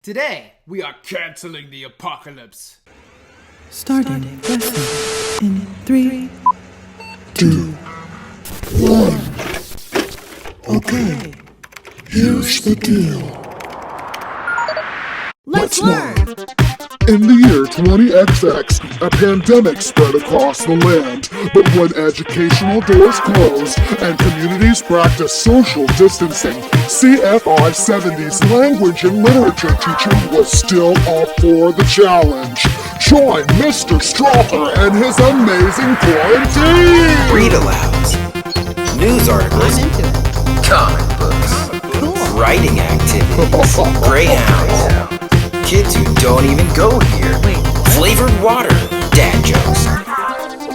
Today, we are canceling the apocalypse. Starting lesson in 3, 2, 1. Okay, here's the deal. Let's learn! In the year 20XX, a pandemic spread across the land. But when educational doors closed and communities practiced social distancing, CFI 70's language and literature teacher was still up for the challenge. Join Mr. Strother and his amazing Quaranteam! Read alouds, news articles, I'm into it. comic books, Cool. writing activities, greyhounds, kids who don't even go here, flavored water, dad jokes.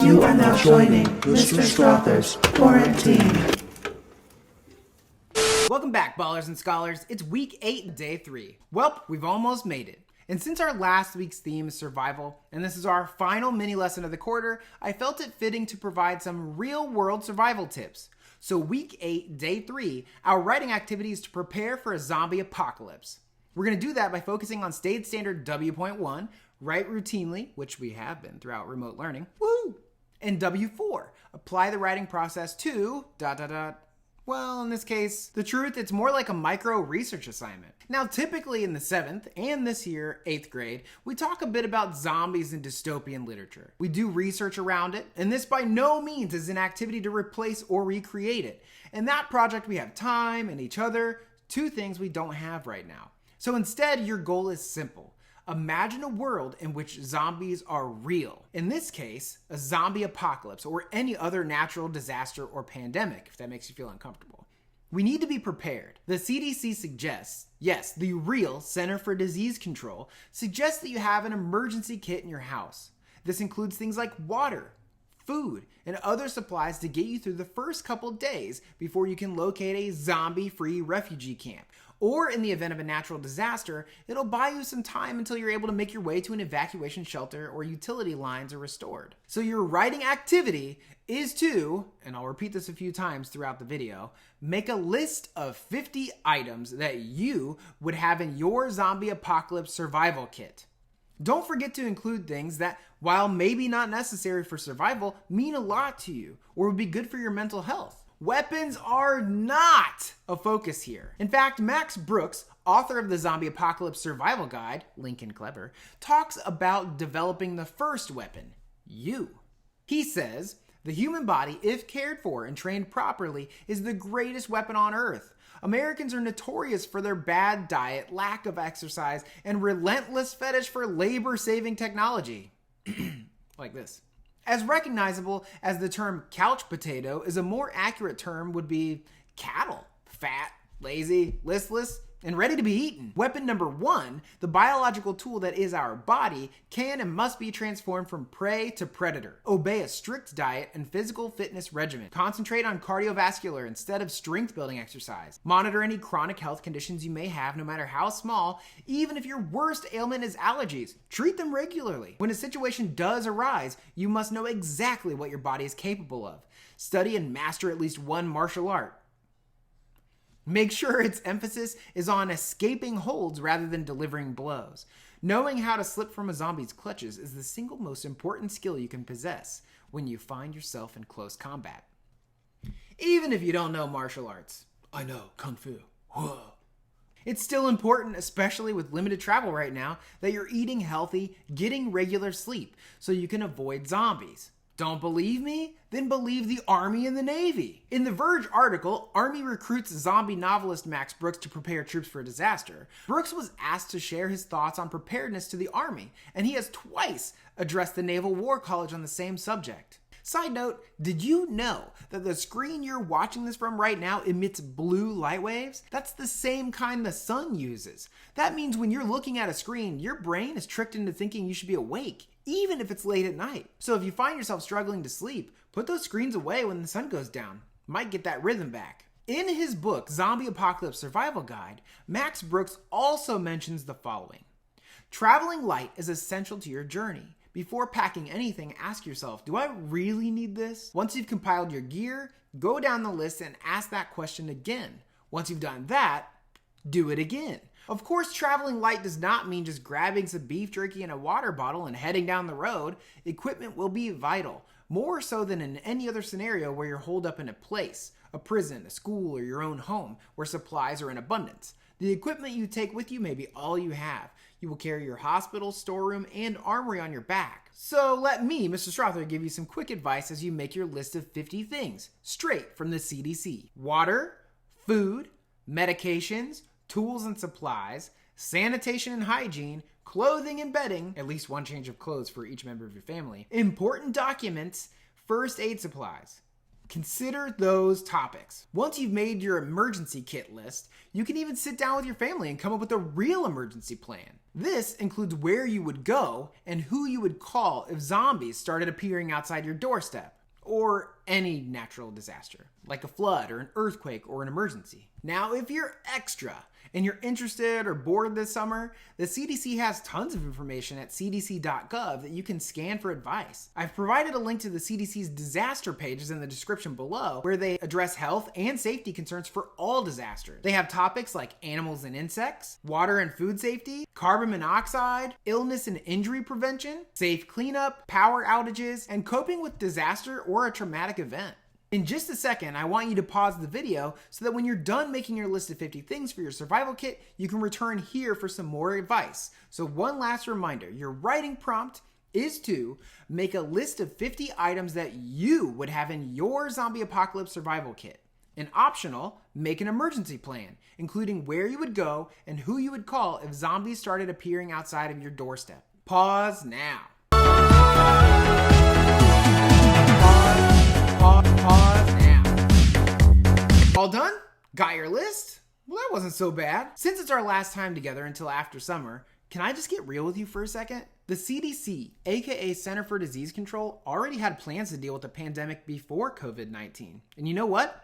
You are now joining Mr. Strother's Quaranteam. Welcome back, ballers and scholars. It's week 8, day 3. Welp, we've almost made it. And since our last week's theme is survival, and this is our final mini lesson of the quarter, I felt it fitting to provide some real-world survival tips. So week 8, day 3, our writing activity is to prepare for a zombie apocalypse. We're going to do that by focusing on state standard W.1, write routinely, which we have been throughout remote learning, woo! And W4, apply the writing process to ... Well, in this case, the truth, it's more like a micro research assignment. Now, typically in the 7th and this year, 8th grade, we talk a bit about zombies in dystopian literature. We do research around it, and this by no means is an activity to replace or recreate it. In that project, we have time and each other, two things we don't have right now. So instead, your goal is simple. Imagine a world in which zombies are real. In this case, a zombie apocalypse or any other natural disaster or pandemic, if that makes you feel uncomfortable. We need to be prepared. The CDC suggests, yes, the real Center for Disease Control suggests that you have an emergency kit in your house. This includes things like water, food, and other supplies to get you through the first couple days before you can locate a zombie-free refugee camp. Or in the event of a natural disaster, it'll buy you some time until you're able to make your way to an evacuation shelter or utility lines are restored. So your writing activity is to, and I'll repeat this a few times throughout the video, make a list of 50 items that you would have in your zombie apocalypse survival kit. Don't forget to include things that, while maybe not necessary for survival, mean a lot to you or would be good for your mental health. Weapons are not a focus here. In fact, Max Brooks, author of the Zombie Apocalypse Survival Guide, Lincoln Clever, talks about developing the first weapon, you. He says, the human body, if cared for and trained properly, is the greatest weapon on earth. Americans are notorious for their bad diet, lack of exercise, and relentless fetish for labor-saving technology. Like this. As recognizable as the term couch potato is, a more accurate term would be cattle. Fat, lazy, listless, and ready to be eaten. Weapon number 1, the biological tool that is our body, can and must be transformed from prey to predator. Obey a strict diet and physical fitness regimen. Concentrate on cardiovascular instead of strength building exercise. Monitor any chronic health conditions you may have, no matter how small, even if your worst ailment is allergies. Treat them regularly. When a situation does arise, you must know exactly what your body is capable of. Study and master at least one martial art. Make sure its emphasis is on escaping holds rather than delivering blows. Knowing how to slip from a zombie's clutches is the single most important skill you can possess when you find yourself in close combat. Even if you don't know martial arts. I know, Kung Fu. Whoa. It's still important, especially with limited travel right now, that you're eating healthy, getting regular sleep, so you can avoid zombies. Don't believe me? Then believe the Army and the Navy. In the Verge article, Army recruits zombie novelist Max Brooks to prepare troops for a disaster. Brooks was asked to share his thoughts on preparedness to the Army, and he has twice addressed the Naval War College on the same subject. Side note, did you know that the screen you're watching this from right now emits blue light waves? That's the same kind the sun uses. That means when you're looking at a screen, your brain is tricked into thinking you should be awake, even if it's late at night. So if you find yourself struggling to sleep, put those screens away when the sun goes down. Might get that rhythm back. In his book, Zombie Apocalypse Survival Guide, Max Brooks also mentions the following. Traveling light is essential to your journey. Before packing anything, ask yourself, do I really need this? Once you've compiled your gear, go down the list and ask that question again. Once you've done that, do it again. Of course, traveling light does not mean just grabbing some beef jerky and a water bottle and heading down the road. Equipment will be vital, more so than in any other scenario where you're holed up in a place, a prison, a school, or your own home, where supplies are in abundance. The equipment you take with you may be all you have. You will carry your hospital, storeroom, and armory on your back. So let me, Mr. Strother, give you some quick advice as you make your list of 50 things, straight from the CDC. Water, food, medications, tools and supplies, sanitation and hygiene, clothing and bedding, at least one change of clothes for each member of your family, important documents, first aid supplies. Consider those topics. Once you've made your emergency kit list, you can even sit down with your family and come up with a real emergency plan. This includes where you would go and who you would call if zombies started appearing outside your doorstep, or any natural disaster, like a flood or an earthquake or an emergency. Now, if you're extra and you're interested or bored this summer, the CDC has tons of information at cdc.gov that you can scan for advice. I've provided a link to the CDC's disaster pages in the description below, where they address health and safety concerns for all disasters. They have topics like animals and insects, water and food safety, carbon monoxide, illness and injury prevention, safe cleanup, power outages, and coping with disaster or a traumatic event. In just a second, I want you to pause the video so that when you're done making your list of 50 things for your survival kit, you can return here for some more advice. So one last reminder, your writing prompt is to make a list of 50 items that you would have in your zombie apocalypse survival kit. And optional, make an emergency plan, including where you would go and who you would call if zombies started appearing outside of your doorstep. Pause now. Pause now. All done? Got your list? Well, that wasn't so bad. Since it's our last time together until after summer, can I just get real with you for a second? The CDC, aka Center for Disease Control, already had plans to deal with the pandemic before COVID-19. And you know what?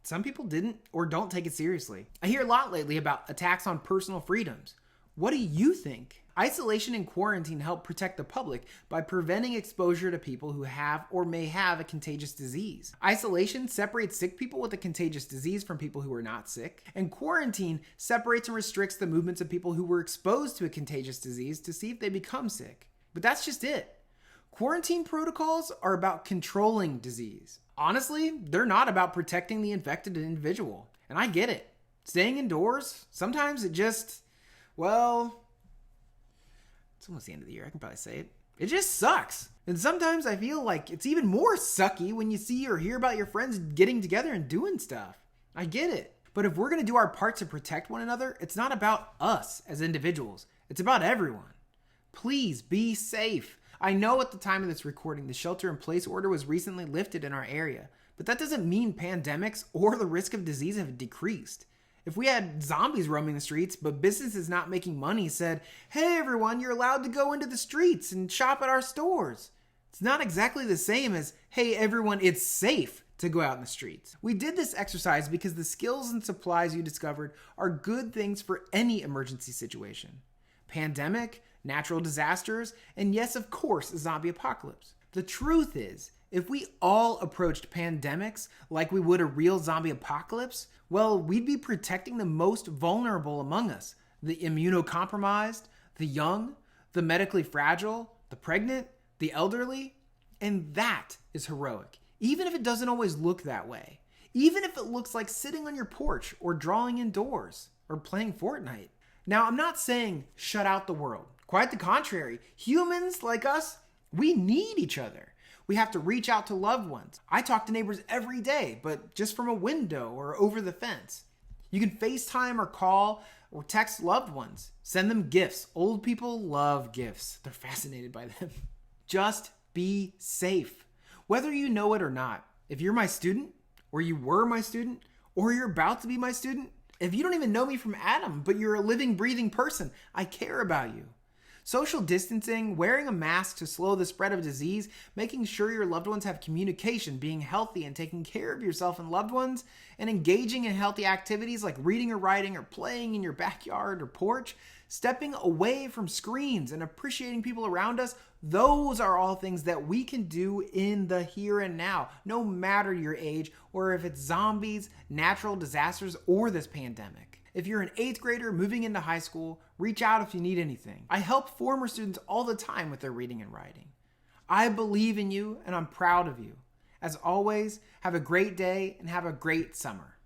Some people didn't or don't take it seriously. I hear a lot lately about attacks on personal freedoms. What do you think? Isolation and quarantine help protect the public by preventing exposure to people who have or may have a contagious disease. Isolation separates sick people with a contagious disease from people who are not sick, and quarantine separates and restricts the movements of people who were exposed to a contagious disease to see if they become sick. But that's just it. Quarantine protocols are about controlling disease. Honestly, they're not about protecting the infected individual. And I get it. Staying indoors, sometimes it just, well, it's almost the end of the year, I can probably say it. It just sucks. And sometimes I feel like it's even more sucky when you see or hear about your friends getting together and doing stuff. I get it. But if we're going to do our part to protect one another, it's not about us as individuals. It's about everyone. Please be safe. I know at the time of this recording, the shelter-in-place order was recently lifted in our area, but that doesn't mean pandemics or the risk of disease have decreased. If we had zombies roaming the streets, but businesses not making money said, hey everyone, you're allowed to go into the streets and shop at our stores, it's not exactly the same as, hey everyone, it's safe to go out in the streets. We did this exercise because the skills and supplies you discovered are good things for any emergency situation. Pandemic, natural disasters, and yes, of course, a zombie apocalypse. The truth is, if we all approached pandemics like we would a real zombie apocalypse, well, we'd be protecting the most vulnerable among us. The immunocompromised, the young, the medically fragile, the pregnant, the elderly. And that is heroic, even if it doesn't always look that way. Even if it looks like sitting on your porch or drawing indoors or playing Fortnite. Now, I'm not saying shut out the world. Quite the contrary. Humans like us, we need each other. We have to reach out to loved ones. I talk to neighbors every day, but just from a window or over the fence. You can FaceTime or call or text loved ones. Send them gifts. Old people love gifts. They're fascinated by them. Just be safe. Whether you know it or not. If you're my student, or you were my student, or you're about to be my student, if you don't even know me from Adam, but you're a living, breathing person, I care about you. Social distancing, wearing a mask to slow the spread of disease, making sure your loved ones have communication, being healthy and taking care of yourself and loved ones, and engaging in healthy activities like reading or writing or playing in your backyard or porch, stepping away from screens and appreciating people around us, those are all things that we can do in the here and now, no matter your age or if it's zombies, natural disasters, or this pandemic. If you're an 8th grader moving into high school, reach out if you need anything. I help former students all the time with their reading and writing. I believe in you and I'm proud of you. As always, have a great day and have a great summer.